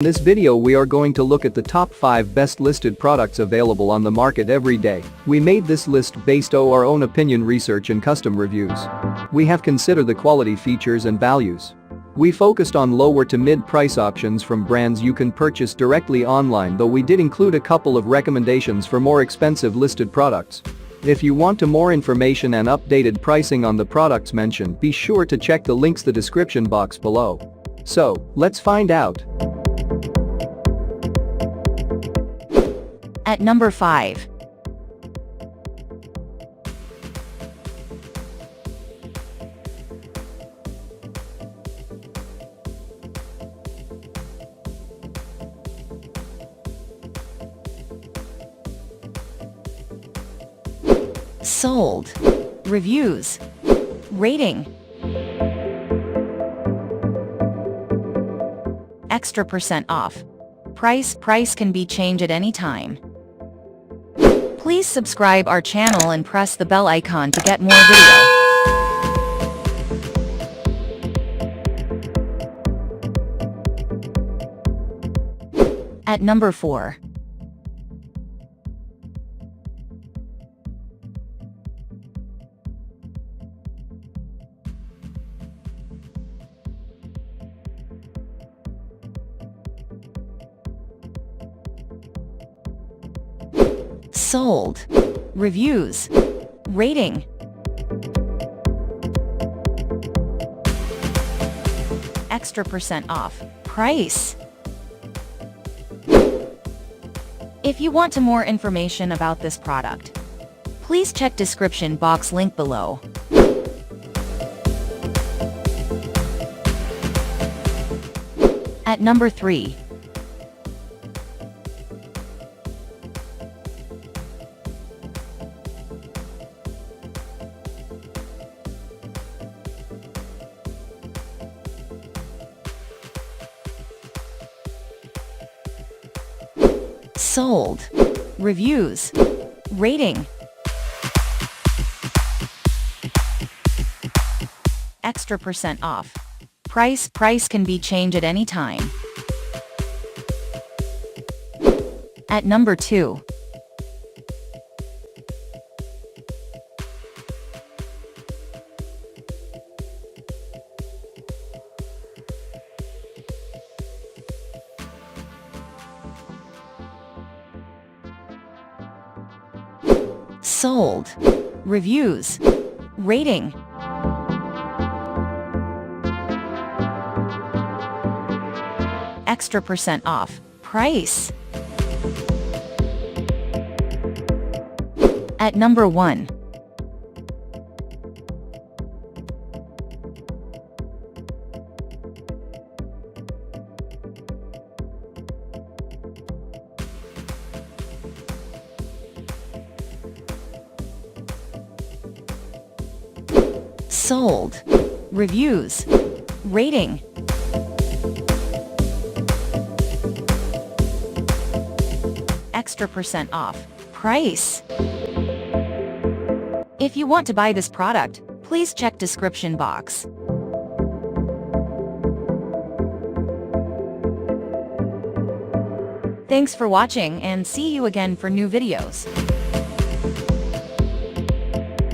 In this video we are going to look at the top 5 best listed products available on the market every day. We made this list based on our own opinion research and custom reviews. We have considered the quality features and values. We focused on lower to mid price options from brands you can purchase directly online, though we did include a couple of recommendations for more expensive listed products. If you want more information and updated pricing on the products mentioned, be sure to check the links in the description box below. So, let's find out. At number 5. Sold. Reviews. Rating. Extra % off. Price can be changed at any time. Please subscribe our channel and press the bell icon to get more video. At number 4. Sold. Reviews. Rating. Extra % off. Price. If you want more information about this product, please check description box link below. At number 3. Sold. Reviews. Rating. Extra % off. Price can be changed at any time. At number 2. Sold. Reviews. Rating. Extra % off. Price. At number 1. Sold. Reviews. Rating. Extra % off. Price. If you want to buy this product, please check description box. Thanks for watching and see you again for new videos.